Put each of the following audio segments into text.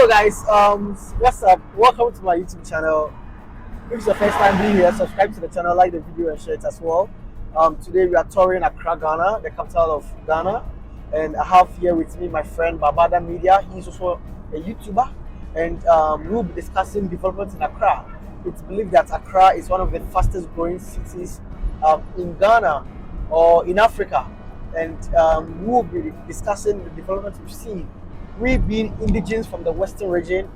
Hello guys, what's up? Welcome to my YouTube channel. If it's your first time being here, subscribe to the channel, like the video and share it as well. Today we are touring Accra, Ghana, the capital of Ghana, and I have here with me my friend Babada Media. He's also a YouTuber, and we'll be discussing developments in Accra. It's believed that Accra is one of the fastest growing cities in Ghana or in Africa, and we'll be discussing the developments we've seen. We being indigenous from the western region,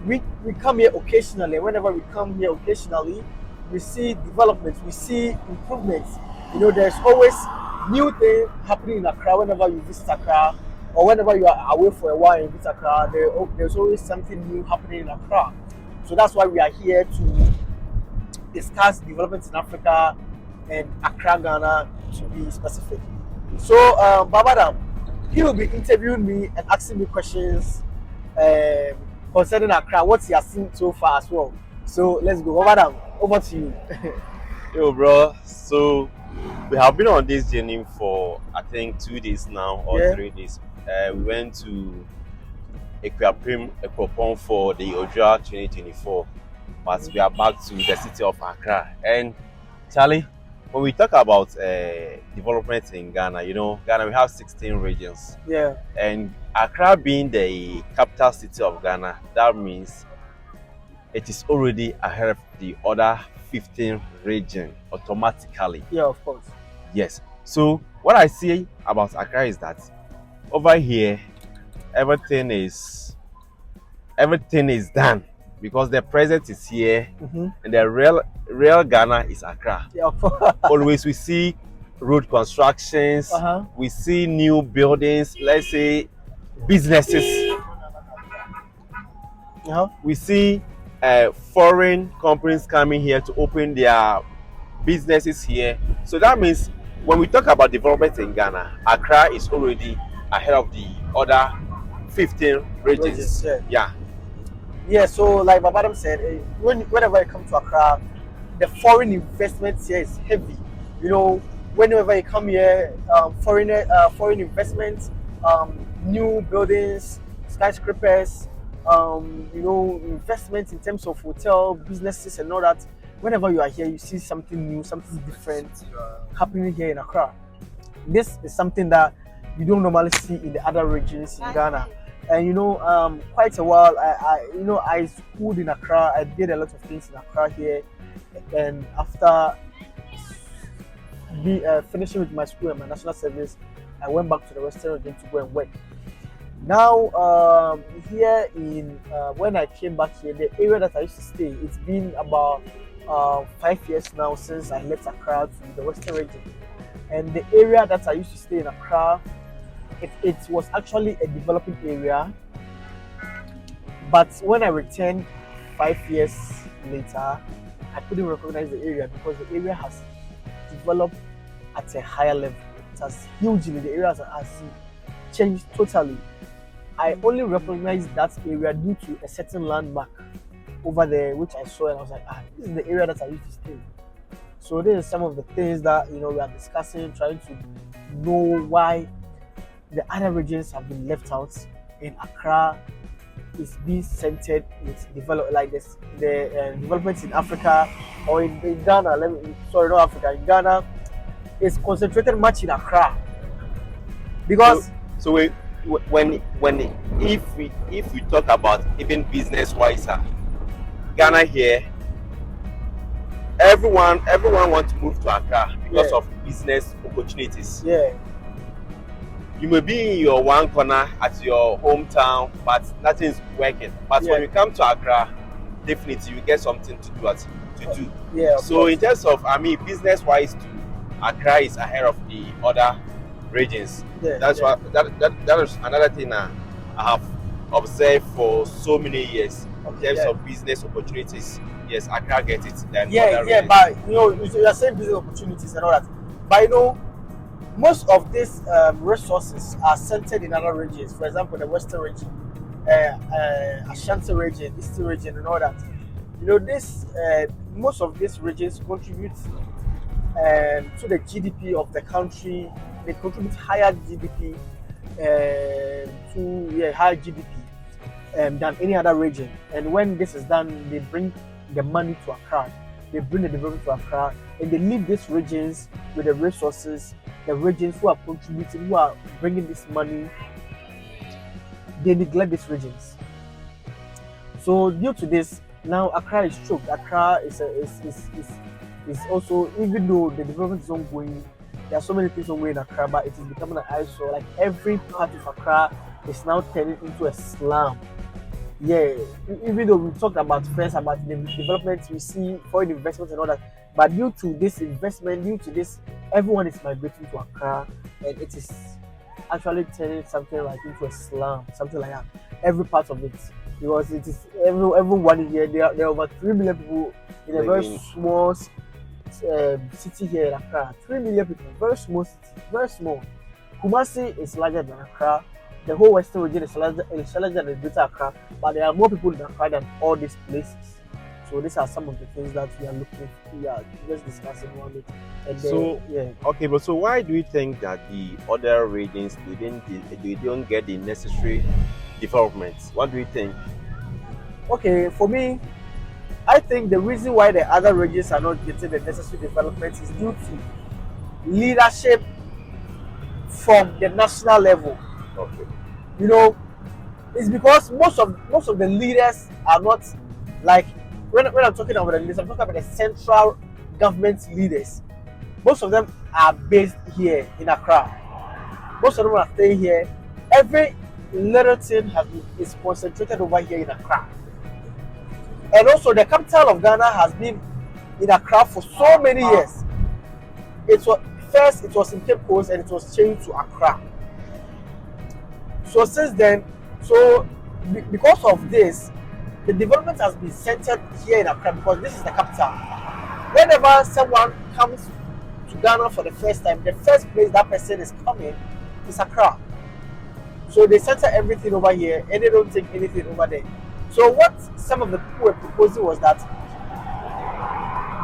we come here occasionally. Whenever we come here occasionally, we see developments, we see improvements. There's always new thing happening in Accra whenever you visit Accra, or whenever you are away for a while and visit Accra, there's always something new happening in Accra. So that's why we are here to discuss developments in Africa and Accra, Ghana, to be specific. So, Babada, he will be interviewing me and asking me questions concerning Accra, what he has seen so far as well. So let's go. Over to you. Yo, bro. So we have been on this journey for I think 2 days now or Yeah. 3 days. We went to Ekropon for the Ojua 2024, but we are back to the city of Accra. And Charlie, when we talk about development in Ghana, Ghana we have 16 regions. Yeah. And Accra being the capital city of Ghana, that means it is already ahead of the other 15 regions automatically. Yeah, of course. Yes. So what I see about Accra is that over here everything is done because the present is here, and the real Ghana is Accra. Yeah, of course. Always we see road constructions, we see new buildings, let's say businesses. We see foreign companies coming here to open their businesses here. So that means when we talk about development in Ghana, Accra is already ahead of the other 15 regions. Yeah, so like Babadam said, whenever you come to Accra, the foreign investment here is heavy. Whenever you come here, foreign investment, new buildings, skyscrapers, investment in terms of hotel businesses and all that. Whenever you are here, you see something new, something different happening here in Accra. This is something that you don't normally see in the other regions in Ghana. And quite a while, I schooled in Accra. I did a lot of things in Accra here, and after finishing with my school and my national service, I went back to the Western region to go and work. Now, here when I came back here, the area that I used to stay, it's been about 5 years now since I left Accra to the Western region. And the area that I used to stay in Accra, it was actually a developing area. But when I returned 5 years later, I couldn't recognize the area because the area has developed at a higher level. It has hugely, the area has changed totally. I only recognized that area due to a certain landmark over there, which I saw, and I was like, this is the area that I used to stay. So this is some of the things that we are discussing, trying to know why the other regions have been left out, and Accra is being centered with the developments in Africa or in Ghana. Not Africa. In Ghana, it's concentrated much in Accra because. If we talk about even business wise, Ghana here, everyone wants to move to Accra because of business opportunities. Yeah. You may be in your one corner at your hometown, but nothing's working. But when you come to Accra, definitely you get something to do. Yeah. So in terms of business wise too, Accra is ahead of the other regions. That's what that is another thing I have observed for so many years in terms of business opportunities. Yes, Accra gets it. Then regions. But you are saying business opportunities and all that. But most of these resources are centered in other regions. For example, the Western region, Ashanti region, Eastern region, and all that. Most of these regions contribute to the GDP of the country. They contribute higher GDP, higher GDP. than any other region. And when this is done, they bring the money to Accra, they bring the development to Accra, and they leave these regions with the resources, the regions who are contributing, who are bringing this money, they neglect these regions. So due to this, now Accra is choked. Accra is also, even though the development is ongoing, there are so many things ongoing in Accra, but it is becoming an eyesore. Like every part of Accra is now turning into a slum. Yeah, even though we talked about first about the development, we see foreign investment and all that, but due to this investment, due to this, everyone is migrating to Accra, and it is actually turning something like into a slum, something like that. Every part of it, because it is everyone here. There are over 3 million people in a very small city here in Accra. 3 million people, very small city, very small. Kumasi is larger than Accra. The whole Western region is larger than the Greater Accra, but there are more people in Accra than all these places. So these are some of the things that we are just discussing around it. And so yeah. Okay, but so why do you think that the other regions they don't get the necessary developments? What do you think? Okay, for me, I think the reason why the other regions are not getting the necessary development is due to leadership from the national level. Okay. You know, it's because most of the leaders are not like, when I'm talking about the leaders, I'm talking about the central government leaders. Most of them are based here in Accra. Most of them are staying here. Every little thing is concentrated over here in Accra. And also the capital of Ghana has been in Accra for so many years. It was in Cape Coast and it was changed to Accra. So since then, because of this, the development has been centered here in Accra because this is the capital. Whenever someone comes to Ghana for the first time, the first place that person is coming is Accra. So they center everything over here and they don't take anything over there. So what some of the people were proposing was that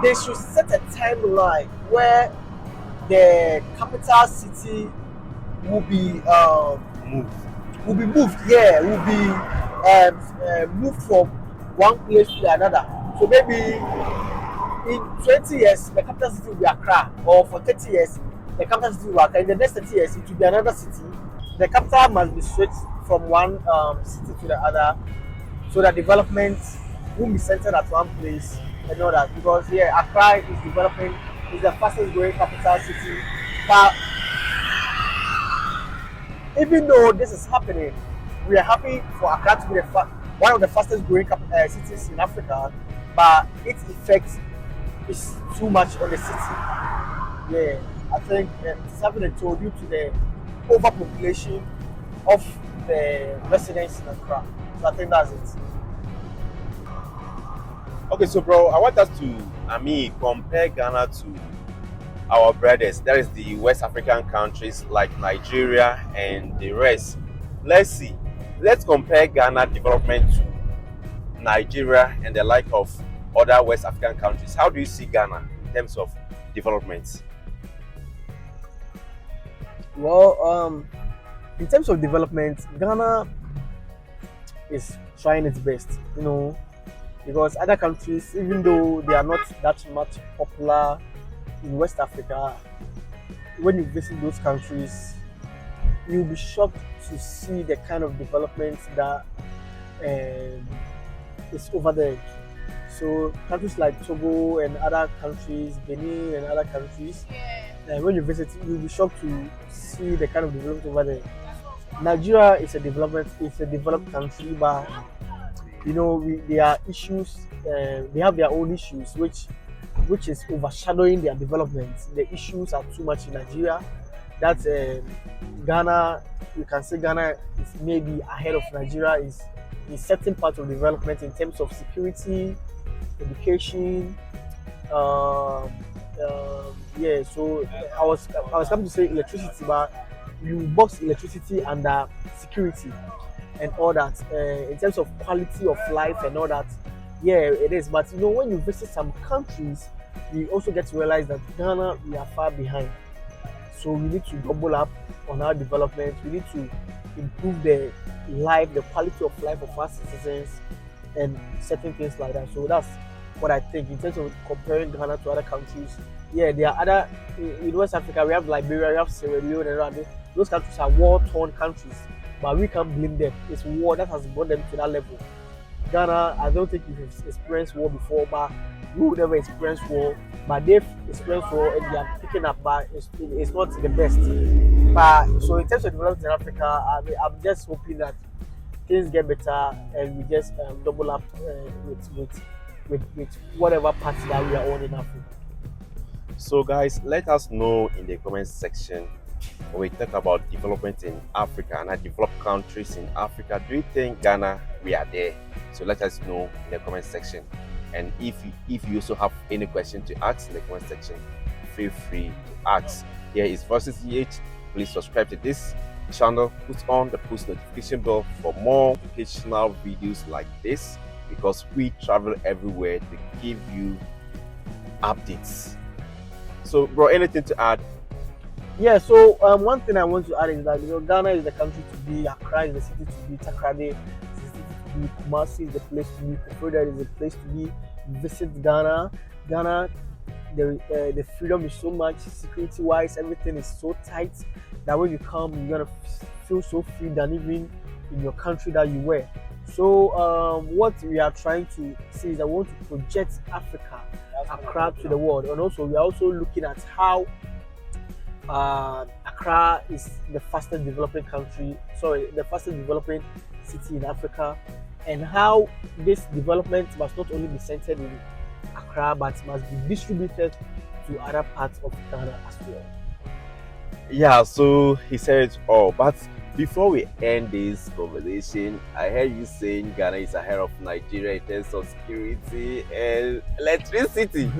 they should set a timeline where the capital city will be Move. will be moved. Yeah, will be moved from one place to another. So maybe in 20 years the capital city will be Accra, or for 30 years the capital city will be Accra. In the next 30 years it will be another city. The capital must be switched from one city to the other, so that development won't be centered at one place and all that. Because here Accra is developing, is the fastest growing capital city. But even though this is happening, we are happy for Accra to be one of the fastest growing cities in Africa, but its effect is too much on the city. Yeah, I think it's having a toll due to the overpopulation of the residents in Accra. So I think that's it. Okay, so bro, I want us to, compare Ghana to our brothers. That is the West African countries like Nigeria and the rest. Let's see. Let's compare Ghana development to Nigeria and the like of other West African countries. How do you see Ghana in terms of development? Well, in terms of development, Ghana is trying its best, because other countries, even though they are not that much popular in West Africa, when you visit those countries, you'll be shocked to see the kind of development that is over there. So countries like Togo and other countries, Benin and other countries, when you visit, you'll be shocked to see the kind of development over there. Nigeria is a developed country, but there are issues. They have their own issues, which is overshadowing their development. The issues are too much in Nigeria. That Ghana, you can say Ghana is maybe ahead of Nigeria in certain parts of development in terms of security, education. Yeah, so I was coming to say electricity, but you box electricity under security and all that. In terms of quality of life and all that, yeah, it is. But when you visit some countries, you also get to realize that Ghana, we are far behind. So we need to double up on our development. We need to improve the life, the quality of life of our citizens, and certain things like that. So that's what I think in terms of comparing Ghana to other countries. Yeah, there are other in West Africa. We have Liberia, we have Sierra Leone, and around those countries are war-torn countries, but we can't blame them. It's war that has brought them to that level. Ghana, I don't think we've experienced war before, but we will never experience war. But they've experienced war and they are picking up, but it's not the best. But so in terms of development in Africa, I'm just hoping that things get better and we just double up with whatever parts that we are on in Africa. So guys, let us know in the comment section when we talk about development in Africa and developed countries in Africa. Do you think Ghana we are there? So let us know in the comment section. And if you also have any question to ask in the comment section, feel free to ask. Here is Voices EH. Please subscribe to this channel, put on the post notification bell for more educational videos like this, because we travel everywhere to give you updates. So bro, anything to add? Yeah, so one thing I want to add is that Ghana is the country to be, Accra is the city to be, Takrade is the city to be, Kumasi is the place to be, Koforidua is the place to be. Visit Ghana. Ghana, the freedom is so much, security wise, everything is so tight that when you come, you're gonna feel so free than even in your country that you were. So what we are trying to see is that we want to project Africa, Accra, to the world, and also we are also looking at how Accra is the fastest developing city in Africa, and how this development must not only be centered in Accra but must be distributed to other parts of Ghana as well. Yeah, so he said it all. But before we end this conversation, I heard you saying Ghana is ahead of Nigeria in terms of security and electricity.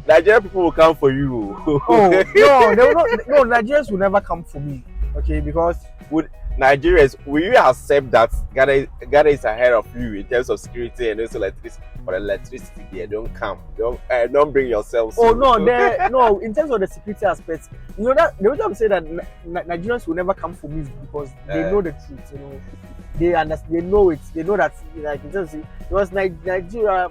Nigerian people will come for you. Oh no, Nigerians will never come for me. Okay, because would Nigerians, will you accept that Ghana is ahead of you in terms of security and also electricity? For electricity, there, don't come. Don't bring yourselves. Oh no, no. In terms of the security aspects, that the reason I'm saying that Nigerians will never come for me is because they know the truth. They understand. They know it. They know that like it was Nigeria.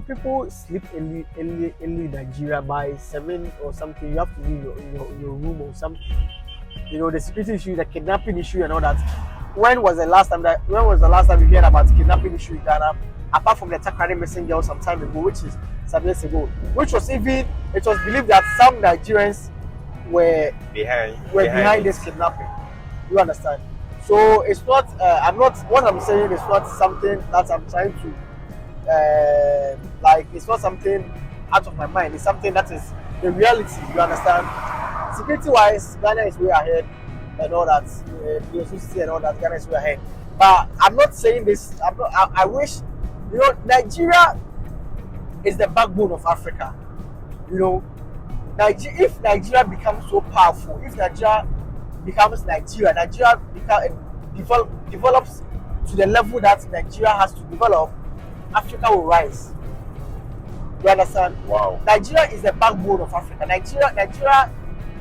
People sleep early in Nigeria by 7 or something. You have to be in your room or something. The security issue, the kidnapping issue, and all that. When was the last time you heard about kidnapping issue in Ghana? Apart from the Takrade missing girl some time ago, which is some years ago, it was believed that some Nigerians were behind this kidnapping. You understand? So it's not. What I'm saying is not something that I'm trying to it's not something out of my mind. It's something that is the reality. You understand? Security wise, Ghana is way ahead and all that. Electricity and all that, Ghana is way ahead. But I'm not saying this. I wish, Nigeria is the backbone of Africa. If Nigeria becomes so powerful, if Nigeria becomes Nigeria develops to the level that Nigeria has to develop, Africa will rise. You understand? Wow. Nigeria is the backbone of Africa. Nigeria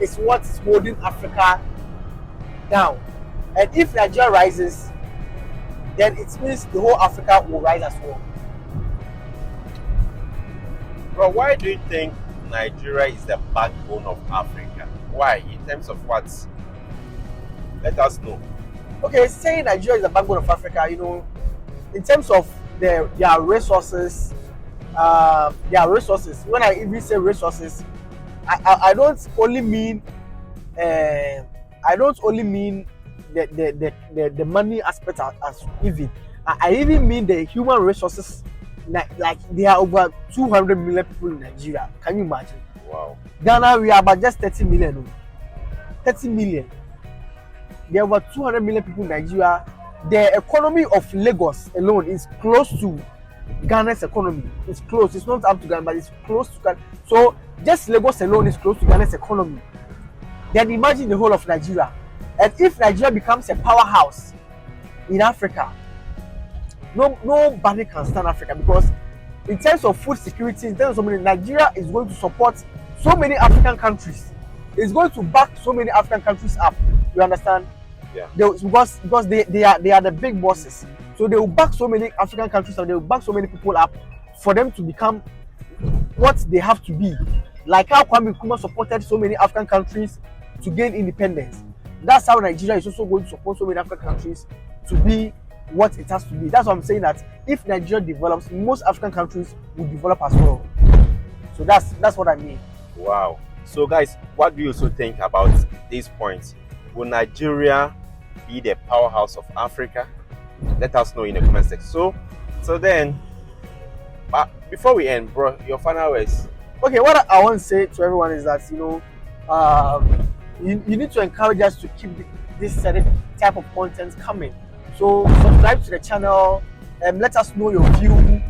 is what's holding Africa down. And if Nigeria rises, then it means the whole Africa will rise as well. Bro, why do you think Nigeria is the backbone of Africa? Why? In terms of what? Let us know. Okay, saying Nigeria is the backbone of Africa, in terms of their resources, when I even say resources, I don't only mean the money aspect as even. I even mean the human resources. Like there are over 200 million people in Nigeria. Can you imagine? Wow. Ghana, we are about just 30 million. 30 million. There are over 200 million people in Nigeria. The economy of Lagos alone is close to Ghana's economy. It's close. It's not up to Ghana, but it's close to Ghana. So just Lagos alone is close to Ghana's economy. Then imagine the whole of Nigeria. And if Nigeria becomes a powerhouse in Africa, nobody can stand Africa, because in terms of food security, in terms of money, Nigeria is going to support so many African countries. It's going to back so many African countries up. You understand? Yeah. Because they are the big bosses. So they will back so many African countries and they will back so many people up for them to become what they have to be. Like how Kwame Nkrumah supported so many African countries to gain independence. That's how Nigeria is also going to support so many African countries to be what it has to be. That's why I'm saying that if Nigeria develops, most African countries will develop as well. So that's what I mean. Wow. So guys, what do you also think about these points? Will Nigeria be the powerhouse of Africa? Let us know in the comment section. So then, before we end, bro, your final words. Okay, what I want to say to everyone is that you need to encourage us to keep this certain type of content coming. So subscribe to the channel and let us know your view.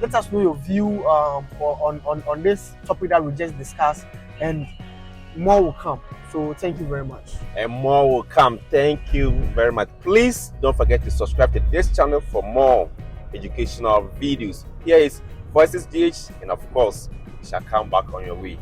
Let us know your view on this topic that we just discussed, and more will come. So thank you very much. And more will come. Thank you very much. Please don't forget to subscribe to this channel for more educational videos. Here is Voices GH, and of course, it shall come back on your way.